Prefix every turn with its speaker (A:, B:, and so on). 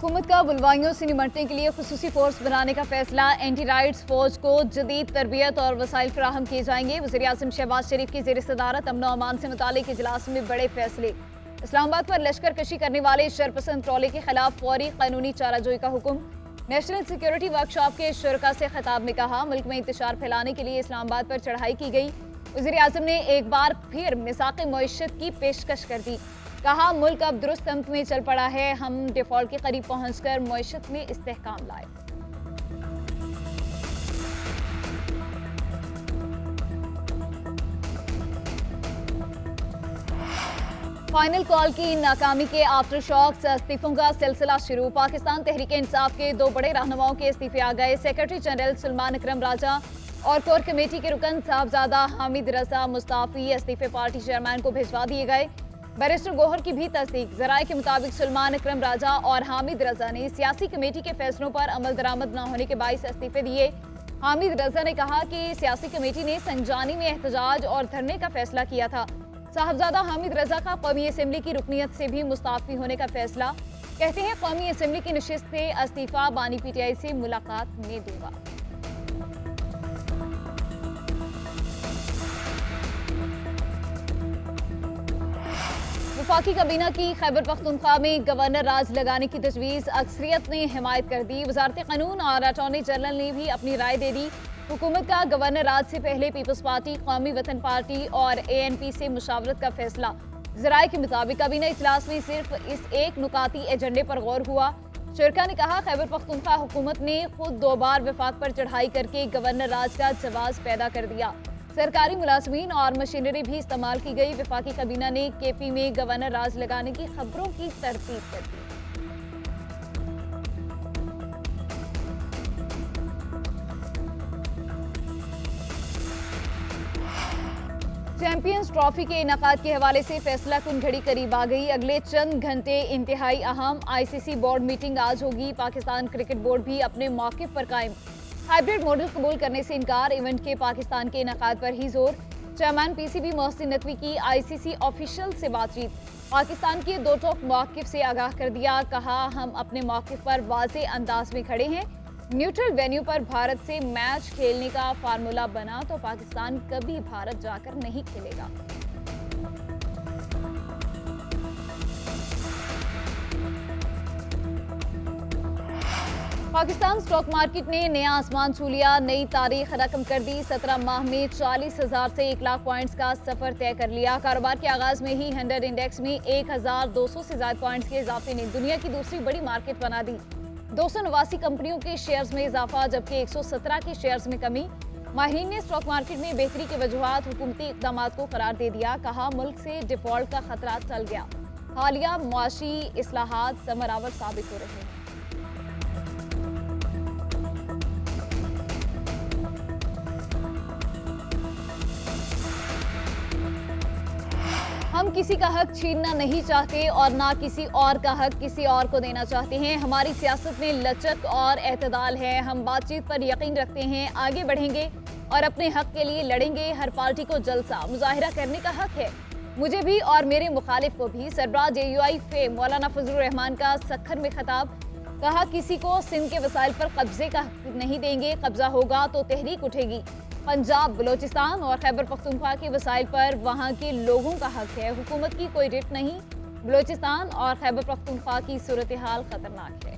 A: हुकूमत का बुलवाइयों से निमटने के लिए खुसूसी फोर्स बनाने का फैसला। एंटी राइट्स फौज को जदीद तरबियत और वसाइल फराहम किए जाएंगे। वज़ीर-ए-आज़म शहबाज शरीफ की ज़ेर सदारत अमन अमान से मुतालिक इजलास में बड़े फैसले। इस्लामाबाद पर लश्कर कशी करने वाले शरपसंद ट्रॉले के खिलाफ फौरी कानूनी चाराजोई का हुक्म। नेशनल सिक्योरिटी वर्कशॉप के शुरका से खिताब में कहा, मुल्क में इंतशार फैलाने के लिए इस्लामाबाद पर चढ़ाई की गई। वज़ीर-ए-आज़म ने एक बार फिर मिसाक़ मईशत की पेशकश कर दी। कहा, मुल्क अब दुरुस्त सम्त में चल पड़ा है, हम डिफॉल्ट के करीब पहुंचकर मईशत में इस्तेहकाम लाए। फाइनल कॉल की नाकामी के आफ्टर शॉक्स, इस्तीफों का सिलसिला शुरू। पाकिस्तान तहरीक इंसाफ के दो बड़े रहनुमाओं के इस्तीफे आ गए। सेक्रेटरी जनरल सुलेमान अकरम राजा और कोर कमेटी के रुकन साहबजादा हामिद रजा मुस्ताफी इस्तीफे पार्टी चेयरमैन को भिजवा दिए गए। बैरिस्टर गोहर की भी तस्दीक। ज़राए के मुताबिक सुलेमान अकरम राजा और हामिद रजा ने सियासी कमेटी के फैसलों पर अमल दरामद न होने के बाइस इस्तीफे दिए। हामिद रजा ने कहा कि सियासी कमेटी ने संजानी में एहतजाज और धरने का फैसला किया था। साहबजादा हामिद रजा का कौमी असम्बली की रुकनीत से भी मुस्ताफी होने का फैसला। कहते हैं, कौमी असम्बली की नशिस्त से इस्तीफा बानी PTI से मुलाकात में दूंगा। वफाकी काबीना की खैबर पख्तूनख्वा में गवर्नर राज लगाने की तजवीज़ अक्सरियत ने हिमायत कर दी। वजारत कानून और अटॉर्नी जनरल ने भी अपनी राय दे दी। हुकूमत का गवर्नर राज से पहले पीपल्स पार्टी, कौमी वतन पार्टी और ANP से मुशावरत का फैसला। ज़राए के मुताबिक काबीना इजलास में सिर्फ इस एक नुकाती एजेंडे पर गौर हुआ। शुरका ने कहा, खैबर पख्तूनख्वा हुकूमत ने खुद 2 बार वफाक पर चढ़ाई करके गवर्नर राज का जवाब पैदा कर दिया। सरकारी मुलाजमीन और मशीनरी भी इस्तेमाल की गई। वफाकी काबीना ने KP में गवर्नर राज लगाने की खबरों की तरतीब कर दी। चैंपियंस ट्रॉफी के इनाकाद के हवाले से फैसला कुन घड़ी करीब आ गई। अगले चंद घंटे इंतहाई अहम। ICC बोर्ड मीटिंग आज होगी। पाकिस्तान क्रिकेट बोर्ड भी अपने मौक़िफ़ पर कायम। हाइब्रिड मॉडल कबूल करने से इनकार। इवेंट के पाकिस्तान के इनाकाद पर ही जोर। चेयरमैन PCB मोहसिन नकवी की ICC ऑफिशियल से बातचीत। पाकिस्तान के दो टोक मौक़िफ़ से आगाह कर दिया। कहा, हम अपने मौक़िफ़ पर वाज़े अंदाज में खड़े हैं। न्यूट्रल वेन्यू पर भारत से मैच खेलने का फार्मूला बना तो पाकिस्तान कभी भारत जाकर नहीं खेलेगा। पाकिस्तान स्टॉक मार्केट ने नया आसमान छू लिया। नई तारीख रकम कर दी। 17 माह में 40,000 से 1 लाख पॉइंट्स का सफर तय कर लिया। कारोबार के आगाज में ही 100 इंडेक्स में 1200 से ज्यादा पॉइंट्स के इजाफे ने दुनिया की दूसरी बड़ी मार्केट बना दी। 289 कंपनियों के शेयर्स में इजाफा, जबकि 117 के शेयर्स में कमी। माहिरीन ने स्टॉक मार्केट में बेहतरी की वजूहात हुकूमती इक़दाम को करार दे दिया। कहा, मुल्क से डिफॉल्ट का खतरा टल गया। हालिया मुआशी इस्लाहात समरावर साबित हो रहे हैं। हम किसी का हक छीनना नहीं चाहते और ना किसी और का हक किसी और को देना चाहते हैं। हमारी सियासत में लचक और एतदाल है। हम बातचीत पर यकीन रखते हैं, आगे बढ़ेंगे और अपने हक के लिए लड़ेंगे। हर पार्टी को जलसा मुजाहिरा करने का हक है, मुझे भी और मेरे मुखालिफ को भी। सरबराह JUI फे मौलाना फजलुर रहमान का सखर में खिताब। कहा, किसी को सिंध के वसाइल पर कब्जे का हक नहीं देंगे। कब्जा होगा तो तहरीक उठेगी। पंजाब, बलोचिस्तान और खैबर पख्तूनख्वा के वसाइल पर वहाँ के लोगों का हक है। हुकूमत की कोई रिट नहीं। बलोचिस्तान और खैबर पख्तूनख्वा की सूरत हाल खतरनाक है।